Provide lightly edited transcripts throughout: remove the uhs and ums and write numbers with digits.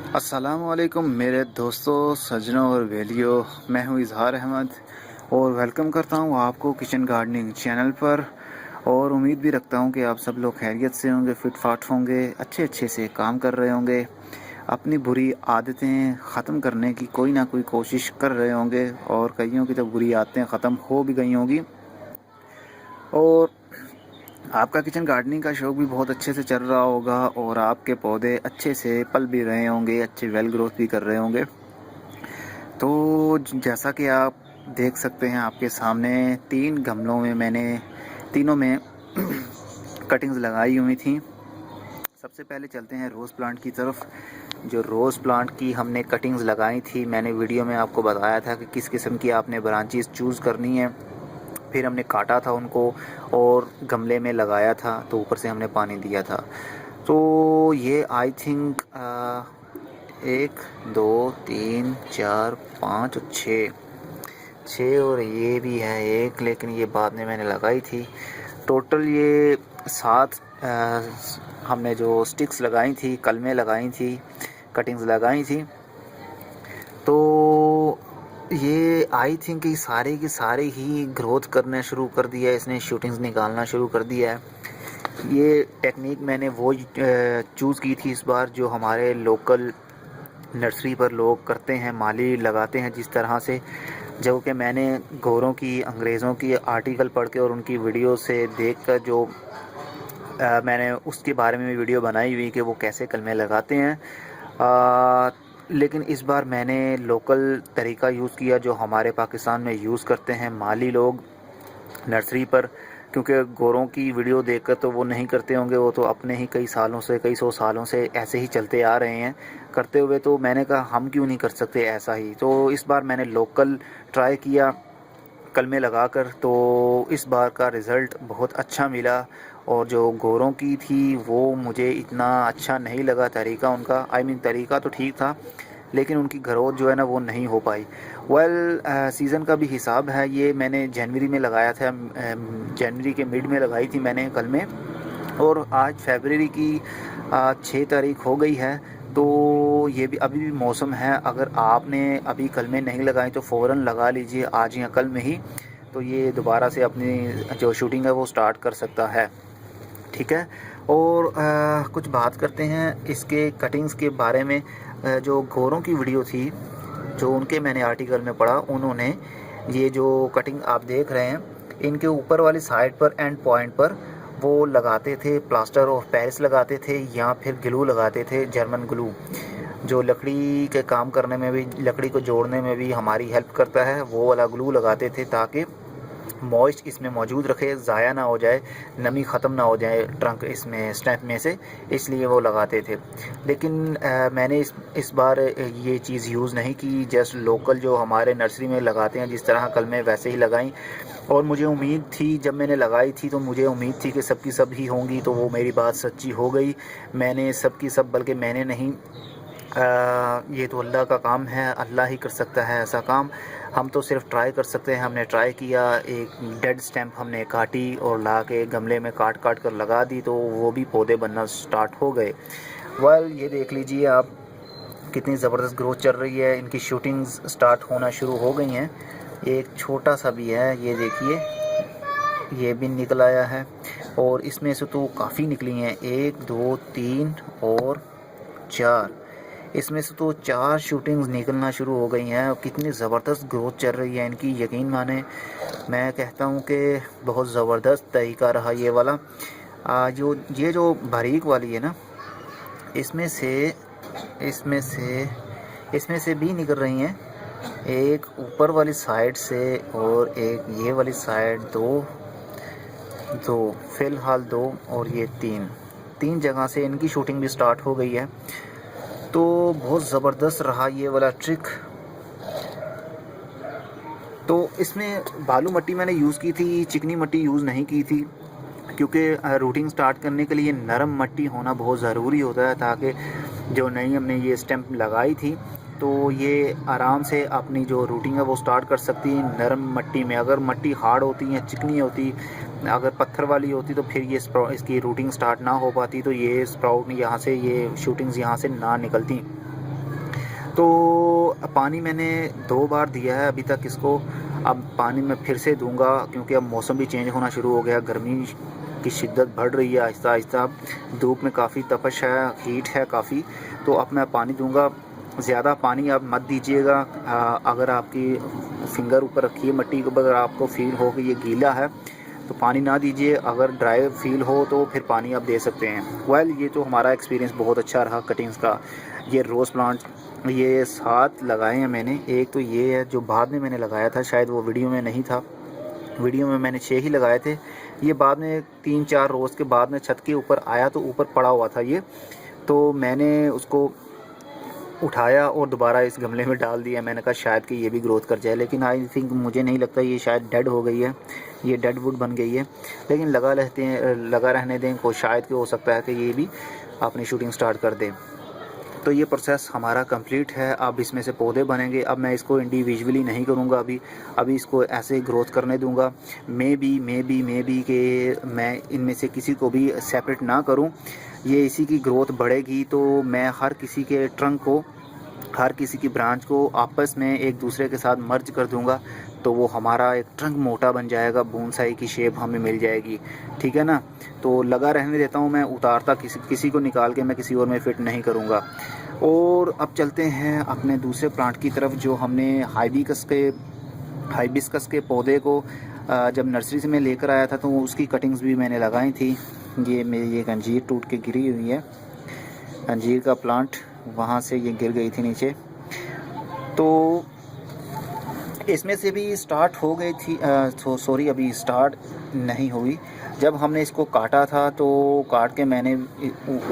अस्सलामुअलैकुम मेरे दोस्तों, सज्जनों और वेलियो। मैं हूं इजहार अहमद और वेलकम करता हूं आपको किचन गार्डनिंग चैनल पर। और उम्मीद भी रखता हूं कि आप सब लोग खैरियत से होंगे, फिट फाट होंगे, अच्छे से काम कर रहे होंगे, अपनी बुरी आदतें ख़त्म करने की कोई ना कोई कोशिश कर रहे होंगे और कईयों की तो बुरी आदतें ख़त्म हो भी गई होंगी। और आपका किचन गार्डनिंग का शौक़ भी बहुत अच्छे से चल रहा होगा और आपके पौधे अच्छे से पल भी रहे होंगे, अच्छे वेल ग्रोथ भी कर रहे होंगे। तो जैसा कि आप देख सकते हैं, आपके सामने 3 गमलों में मैंने तीनों में कटिंग्स लगाई हुई थी। सबसे पहले चलते हैं रोज़ प्लांट की तरफ। जो रोज़ प्लांट की हमने कटिंग्स लगाई थी, मैंने वीडियो में आपको बताया था कि किस किस्म की आपने ब्रांचेस चूज़ करनी है। फिर हमने काटा था उनको और गमले में लगाया था, तो ऊपर से हमने पानी दिया था। तो ये आई थिंक 1 2 3 4 5 और 6 और ये भी है एक, लेकिन ये बाद में मैंने लगाई थी। टोटल ये 7 हमने जो स्टिक्स लगाई थी, कलमें लगाई थी, कटिंग्स लगाई थी। तो ये आई थिंक ये सारे के सारे ही ग्रोथ करना शुरू कर दिया है, इसने शूटिंग्स निकालना शुरू कर दिया है। ये टेक्निक मैंने वो चूज़ की थी इस बार, जो हमारे लोकल नर्सरी पर लोग करते हैं, माली लगाते हैं जिस तरह से, जो कि मैंने गोरों की, अंग्रेज़ों की आर्टिकल पढ़ के और उनकी वीडियो से देखकर जो मैंने उसके बारे में वीडियो बनाई हुई कि वो कैसे कलमे लगाते हैं। लेकिन इस बार मैंने लोकल तरीका यूज़ किया जो हमारे पाकिस्तान में यूज़ करते हैं माली लोग नर्सरी पर, क्योंकि गोरों की वीडियो देखकर तो वो नहीं करते होंगे, वो तो अपने ही कई सालों से, कई 100 सालों से ऐसे ही चलते आ रहे हैं करते हुए। तो मैंने कहा हम क्यों नहीं कर सकते ऐसा ही। तो इस बार मैंने लोकल ट्राई किया कलमे लगाकर, तो इस बार का रिज़ल्ट बहुत अच्छा मिला। और जो गोरों की थी वो मुझे इतना अच्छा नहीं लगा तरीका उनका, तरीका तो ठीक था, लेकिन उनकी ग्रोथ जो है ना वो नहीं हो पाई। सीज़न का भी हिसाब है। ये मैंने जनवरी में लगाया था, जनवरी के मिड में लगाई थी मैंने कलमे, और आज फरवरी की 6 तारीख हो गई है। तो ये भी अभी भी मौसम है, अगर आपने अभी कलमे नहीं लगाई तो फ़ौरन लगा लीजिए आज या कल में ही, तो ये दोबारा से अपनी जो शूटिंग है वो स्टार्ट कर सकता है। ठीक है। और कुछ बात करते हैं इसके कटिंग्स के बारे में। जो गोरों की वीडियो थी, जो उनके मैंने आर्टिकल में पढ़ा, उन्होंने ये जो कटिंग आप देख रहे हैं, इनके ऊपर वाली साइड पर एंड पॉइंट पर वो लगाते थे प्लास्टर ऑफ पेरिस लगाते थे, या फिर ग्लू लगाते थे, जर्मन ग्लू, जो लकड़ी के काम करने में भी, लकड़ी को जोड़ने में भी हमारी हेल्प करता है। वो वाला ग्लू लगाते थे ताकि मॉइस्ट इसमें मौजूद रखे, ज़ाया ना हो जाए, नमी ख़त्म ना हो जाए ट्रंक इसमें, स्टेम में से, इसलिए वो लगाते थे। लेकिन मैंने इस बार ये चीज़ यूज़ नहीं की, जस्ट लोकल जो हमारे नर्सरी में लगाते हैं जिस तरह कलमें वैसे ही लगाई। और मुझे उम्मीद थी, जब मैंने लगाई थी तो मुझे उम्मीद थी कि सबकी सब ही होंगी, तो वो मेरी बात सच्ची हो गई। मैंने सबकी सब, बल्कि मैंने नहीं, ये तो अल्लाह का काम है, अल्लाह ही कर सकता है ऐसा काम, हम तो सिर्फ ट्राई कर सकते हैं। हमने ट्राई किया, एक डेड स्टैम्प हमने काटी और ला के गमले में काट काट कर लगा दी, तो वो भी पौधे बनना स्टार्ट हो गए। ये देख लीजिए आप, कितनी ज़बरदस्त ग्रोथ चल रही है, इनकी शूटिंग्स स्टार्ट होना शुरू हो गई हैं। एक छोटा सा भी है, ये देखिए, ये भी निकल आया है, और इसमें से तो काफ़ी निकली हैं, 1 2 3 और 4, इसमें से तो 4 शूटिंग्स निकलना शुरू हो गई हैं। कितनी ज़बरदस्त ग्रोथ चल रही है इनकी, यकीन माने, मैं कहता हूँ कि बहुत ज़बरदस्त तरीका रहा ये वाला। जो बारीक वाली है ना, इसमें से इसमें से भी निकल रही हैं, एक ऊपर वाली साइड से और एक ये वाली साइड, दो फ़िलहाल 2, और ये 3 जगह से इनकी शूटिंग भी स्टार्ट हो गई है। तो बहुत ज़बरदस्त रहा ये वाला ट्रिक। तो इसमें बालू मिट्टी मैंने यूज़ की थी, चिकनी मिट्टी यूज़ नहीं की थी, क्योंकि रूटिंग स्टार्ट करने के लिए नरम मिट्टी होना बहुत ज़रूरी होता है, ताकि जो नई हमने ये स्टेम्प लगाई थी तो ये आराम से अपनी जो रूटिंग है वो स्टार्ट कर सकती है नरम मिट्टी में। अगर मिट्टी हार्ड होती है, चिकनी होती, अगर पत्थर वाली होती, तो फिर ये इसकी रूटिंग स्टार्ट ना हो पाती, तो ये स्प्राउट यहाँ से, ये शूटिंग्स यहाँ से ना निकलती। तो पानी मैंने 2 बार दिया है अभी तक इसको। अब पानी मैं फिर से दूंगा क्योंकि अब मौसम भी चेंज होना शुरू हो गया, गर्मी की शिद्दत बढ़ रही है आहिस्ता आहिस्ता, धूप में काफ़ी तपश है, हीट है काफ़ी। तो अब मैं पानी दूंगा। ज़्यादा पानी आप मत दीजिएगा। अगर आपकी फिंगर ऊपर रखिए मट्टी के ऊपर, अगर आपको फील हो कि ये गीला है तो पानी ना दीजिए, अगर ड्राई फील हो तो फिर पानी आप दे सकते हैं। ये तो हमारा एक्सपीरियंस बहुत अच्छा रहा कटिंग्स का। ये रोज़ प्लांट ये 7 लगाए हैं मैंने। एक तो ये है जो बाद में मैंने लगाया था, शायद वो वीडियो में नहीं था, वीडियो में मैंने 6 ही लगाए थे। ये बाद में 3-4 रोज़ के बाद में छत के ऊपर आया तो ऊपर पड़ा हुआ था ये, तो मैंने उसको उठाया और दोबारा इस गमले में डाल दिया। मैंने कहा शायद कि ये भी ग्रोथ कर जाए, लेकिन आई थिंक मुझे नहीं लगता, ये शायद डेड हो गई है, ये डेड वुड बन गई है। लेकिन लगा रहने दें, को शायद कि हो सकता है कि ये भी अपनी शूटिंग स्टार्ट कर दें। तो ये प्रोसेस हमारा कंप्लीट है। अब इसमें से पौधे बनेंगे। अब मैं इसको इंडिविजुअली नहीं करूँगा, अभी इसको ऐसे ग्रोथ करने दूँगा। मे बी कि मैं इनमें से किसी को भी सेपरेट ना करूँ, ये इसी की ग्रोथ बढ़ेगी तो मैं हर किसी के ट्रंक को, हर किसी की ब्रांच को आपस में एक दूसरे के साथ मर्ज कर दूंगा, तो वो हमारा एक ट्रंक मोटा बन जाएगा, बोनसाई की शेप हमें मिल जाएगी। ठीक है ना। तो लगा रहने देता हूँ मैं, उतारता किसी को निकाल के मैं किसी और में फ़िट नहीं करूँगा। और अब चलते हैं अपने दूसरे प्लांट की तरफ, जो हमने हाइबिस्कस के पौधे को जब नर्सरी से मैं लेकर आया था तो उसकी कटिंग्स भी मैंने लगाई थी। ये मेरी एक अंजीर टूट के गिरी हुई है, अंजीर का प्लांट, वहाँ से ये गिर गई थी नीचे। तो इसमें से भी स्टार्ट हो गई थी, सॉरी अभी स्टार्ट नहीं हुई। जब हमने इसको काटा था तो काट के मैंने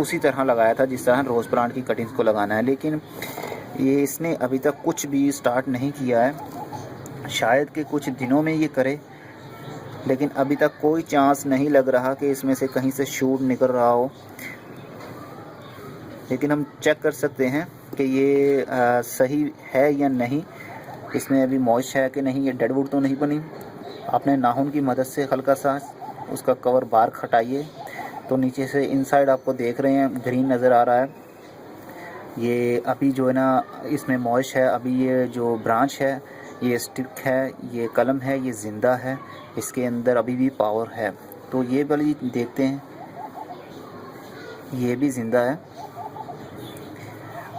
उसी तरह लगाया था जिस तरह रोज़ प्लांट की कटिंग्स को लगाना है, लेकिन ये इसने अभी तक कुछ भी स्टार्ट नहीं किया है। शायद कि कुछ दिनों में ये करे, लेकिन अभी तक कोई चांस नहीं लग रहा कि इसमें से कहीं से शूट निकल रहा हो। लेकिन हम चेक कर सकते हैं कि ये सही है या नहीं, इसमें अभी मॉइस्ट है कि नहीं, ये डेडवुड तो नहीं बनी। अपने नाखून की मदद से हल्का सा उसका कवर बार हटाइए तो नीचे से इनसाइड आपको देख रहे हैं ग्रीन नज़र आ रहा है। ये अभी जो है ना इसमें मॉइस्ट है। अभी ये जो ब्रांच है, ये स्टिक है, ये कलम है, ये ज़िंदा है, इसके अंदर अभी भी पावर है। तो ये वाली देखते हैं, ये भी ज़िंदा है,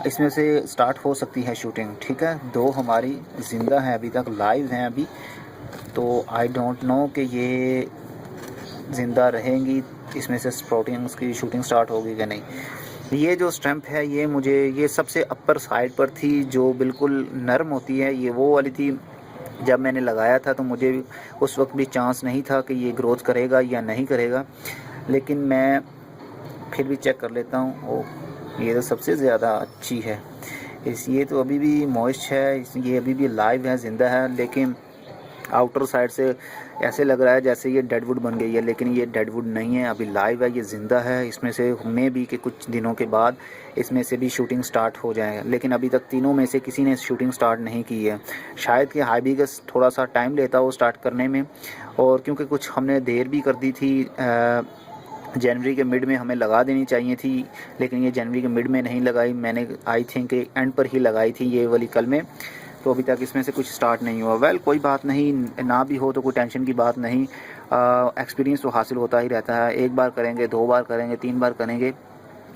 इसमें से स्टार्ट हो सकती है शूटिंग। ठीक है, 2 हमारी ज़िंदा हैं अभी तक, लाइव हैं अभी। तो आई डोंट नो कि ये ज़िंदा रहेंगी, इसमें से स्प्राउटिंग्स की शूटिंग स्टार्ट होगी कि नहीं। ये जो स्टैम्प है ये मुझे ये सबसे अपर साइड पर थी, जो बिल्कुल नरम होती है, ये वो वाली थी। जब मैंने लगाया था तो मुझे उस वक्त भी चांस नहीं था कि ये ग्रोथ करेगा या नहीं करेगा, लेकिन मैं फिर भी चेक कर लेता हूँ। ये तो सबसे ज़्यादा अच्छी है। ये तो अभी भी मॉइस्ट है, ये अभी भी लाइव है, ज़िंदा है, लेकिन आउटर साइड से ऐसे लग रहा है जैसे ये डेडवुड बन गई है, लेकिन ये डेडवुड नहीं है, अभी लाइव है, ये ज़िंदा है। इसमें से हमें भी कि कुछ दिनों के बाद इसमें से भी शूटिंग स्टार्ट हो जाएगा, लेकिन अभी तक तीनों में से किसी ने शूटिंग स्टार्ट नहीं की है। शायद कि हाइबिस्कस थोड़ा सा टाइम लेता हो स्टार्ट करने में, और क्योंकि कुछ हमने देर भी कर दी थी, जनवरी के मिड में हमें लगा देनी चाहिए थी, लेकिन ये जनवरी के मिड में नहीं लगाई, मैंने आई थिंक एंड पर ही लगाई थी ये वाली कल में। तो अभी तक इसमें से कुछ स्टार्ट नहीं हुआ। कोई बात नहीं, ना भी हो तो कोई टेंशन की बात नहीं। एक्सपीरियंस तो हासिल होता ही रहता है, 1 बार करेंगे, 2 बार करेंगे, 3 बार करेंगे,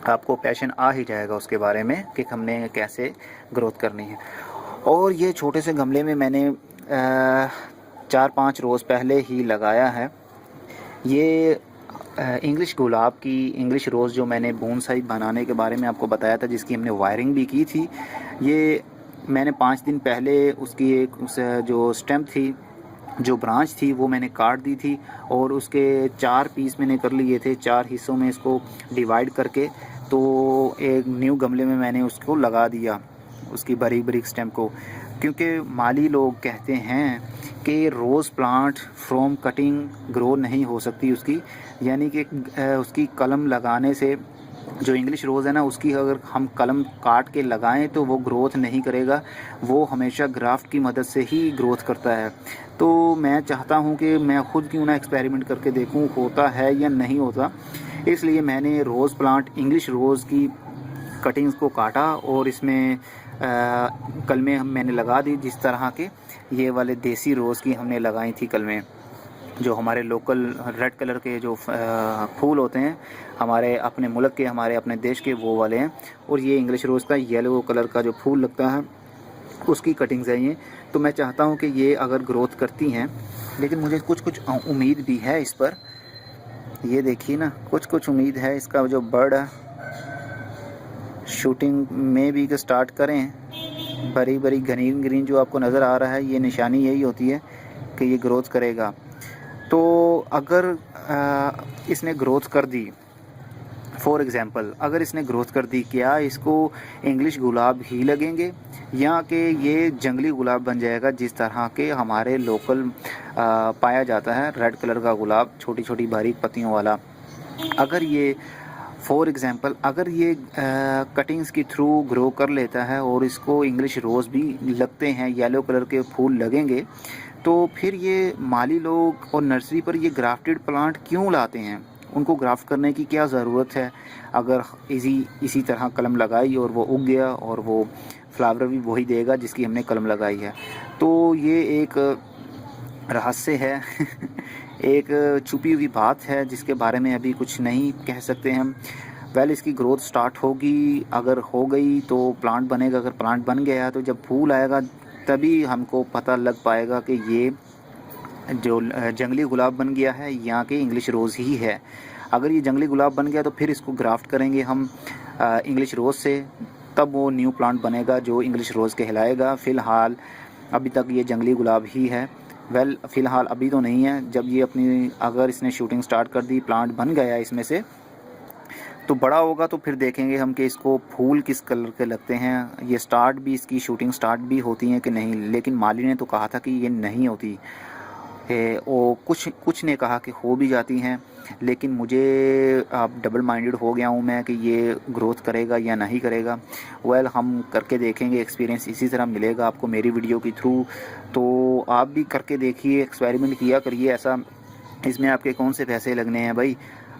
आपको पैशन आ ही जाएगा उसके बारे में कि हमने कैसे ग्रोथ करनी है। और ये छोटे से गमले में मैंने 4-5 रोज़ पहले ही लगाया है। ये इंग्लिश गुलाब की इंग्लिश रोज़ जो मैंने बोनसाई बनाने के बारे में आपको बताया था, जिसकी हमने वायरिंग भी की थी, ये मैंने 5 दिन पहले उसकी जो स्टेम थी, जो ब्रांच थी, वो मैंने काट दी थी और उसके 4 पीस मैंने कर लिए थे, 4 हिस्सों में इसको डिवाइड करके। तो एक न्यू गमले में मैंने उसको लगा दिया, उसकी बारीक बारीक स्टेम को, क्योंकि माली लोग कहते हैं कि rose plant from cutting grow नहीं हो सकती उसकी, यानी कि उसकी कलम लगाने से, जो इंग्लिश रोज़ है ना, उसकी अगर हम कलम काट के लगाएं तो वो ग्रोथ नहीं करेगा, वो हमेशा ग्राफ्ट की मदद से ही ग्रोथ करता है। तो मैं चाहता हूं कि मैं ख़ुद क्यों ना एक्सपेरिमेंट करके देखूं होता है या नहीं होता, इसलिए मैंने रोज़ प्लांट इंग्लिश रोज़ की कटिंग्स को काटा और इसमें कलमें मैंने लगा दी, जिस तरह के ये वाले देसी रोज़ की हमने लगाई थी कलमें, जो हमारे लोकल रेड कलर के जो फूल होते हैं हमारे अपने मुल्क के, हमारे अपने देश के, वो वाले हैं। और ये इंग्लिश रोज़ का येलो कलर का जो फूल लगता है उसकी कटिंग्स है ये। तो मैं चाहता हूँ कि ये अगर ग्रोथ करती हैं, लेकिन मुझे कुछ कुछ उम्मीद भी है इस पर। ये देखिए ना, कुछ कुछ उम्मीद है इसका जो बर्ड है शूटिंग में भी स्टार्ट करें। बड़ी बड़ी ग्रीन ग्रीन जो आपको नज़र आ रहा है, ये निशानी यही होती है कि ये ग्रोथ करेगा। तो अगर इसने ग्रोथ कर दी, फॉर एग्ज़ाम्पल अगर इसने ग्रोथ कर दी, क्या इसको इंग्लिश गुलाब ही लगेंगे या कि ये जंगली गुलाब बन जाएगा, जिस तरह के हमारे लोकल पाया जाता है रेड कलर का गुलाब, छोटी छोटी बारीक पत्तियों वाला। अगर ये फॉर एग्ज़ाम्पल अगर ये कटिंग्स के थ्रू ग्रो कर लेता है और इसको इंग्लिश रोज़ भी लगते हैं, येलो कलर के फूल लगेंगे, तो फिर ये माली लोग और नर्सरी पर ये ग्राफ्टेड प्लांट क्यों लाते हैं? उनको ग्राफ्ट करने की क्या ज़रूरत है? अगर इसी तरह कलम लगाई और वो उग गया और वो फ्लावर भी वही देगा जिसकी हमने कलम लगाई है। तो ये एक रहस्य है एक छुपी हुई बात है जिसके बारे में अभी कुछ नहीं कह सकते हम। इसकी ग्रोथ स्टार्ट होगी, अगर हो गई तो प्लांट बनेगा। अगर प्लांट बन गया तो जब फूल आएगा तभी हमको पता लग पाएगा कि ये जो जंगली गुलाब बन गया है या कि इंग्लिश रोज़ ही है। अगर ये जंगली गुलाब बन गया तो फिर इसको ग्राफ्ट करेंगे हम इंग्लिश रोज़ से, तब वो न्यू प्लांट बनेगा जो इंग्लिश रोज़ कहलाएगा। फ़िलहाल अभी तक ये जंगली गुलाब ही है। फ़िलहाल अभी तो नहीं है। जब ये अगर इसने शूटिंग स्टार्ट कर दी, प्लांट बन गया इसमें से, तो बड़ा होगा तो फिर देखेंगे हम कि इसको फूल किस कलर के लगते हैं। ये इसकी शूटिंग स्टार्ट भी होती है कि नहीं, लेकिन माली ने तो कहा था कि ये नहीं होती है, और कुछ ने कहा कि हो भी जाती हैं। लेकिन मुझे अब डबल माइंडेड हो गया हूँ मैं कि ये ग्रोथ करेगा या नहीं करेगा। हम करके देखेंगे, एक्सपीरियंस इसी तरह मिलेगा आपको मेरी वीडियो के थ्रू। तो आप भी करके देखिए, एक्सपेरिमेंट किया करिए। ऐसा इसमें आपके कौन से पैसे लगने हैं भाई,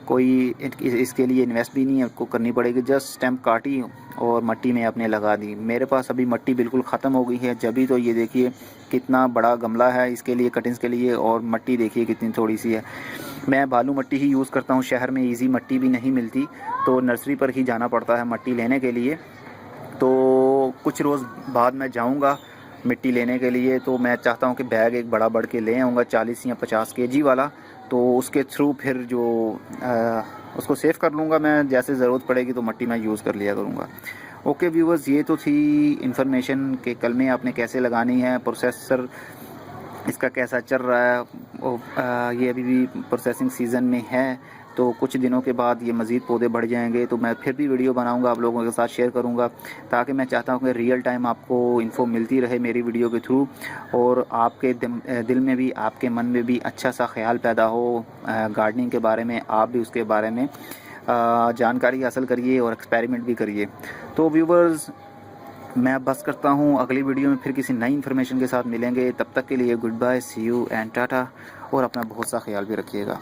कोई इसके लिए इन्वेस्ट भी नहीं आपको करनी पड़ेगी। जस्ट स्टैम्प काटी और मट्टी में आपने लगा दी। मेरे पास अभी मट्टी बिल्कुल ख़त्म हो गई है। जब तो ये देखिए कितना बड़ा गमला है इसके लिए, कटिंग्स के लिए, और मट्टी देखिए कितनी थोड़ी सी है। मैं बालू मट्टी ही यूज़ करता हूँ। शहर में इजी मट्टी भी नहीं मिलती, तो नर्सरी पर ही जाना पड़ता है मट्टी लेने के लिए। तो कुछ रोज़ बाद मैं जाऊँगा मिट्टी लेने के लिए। तो मैं चाहता हूँ कि बैग एक बड़ा बढ़ के ले आऊँगा, 40 या 50 kg वाला। तो उसके थ्रू फिर जो उसको सेव कर लूँगा मैं, जैसे ज़रूरत पड़ेगी तो मट्टी मैं यूज़ कर लिया करूँगा। ओके व्यूवर्स, ये तो थी इन्फॉर्मेशन कि कलमें आपने कैसे लगानी है, प्रोसेसर इसका कैसा चल रहा है। ये अभी भी प्रोसेसिंग सीज़न में है, तो कुछ दिनों के बाद ये मज़ीद पौधे बढ़ जाएंगे तो मैं फिर भी वीडियो बनाऊंगा, आप लोगों के साथ शेयर करूंगा, ताकि मैं चाहता हूं कि रियल टाइम आपको इन्फो मिलती रहे मेरी वीडियो के थ्रू, और आपके दिल में भी, आपके मन में भी अच्छा सा ख्याल पैदा हो गार्डनिंग के बारे में। आप भी उसके बारे में जानकारी हासिल करिए और एक्सपेरिमेंट भी करिए। तो व्यूवर्स, मैं बस करता हूँ, अगली वीडियो में फिर किसी नई इन्फॉर्मेशन के साथ मिलेंगे। तब तक के लिए good bye, see you and tata, और अपना बहुत सा ख्याल भी रखिएगा।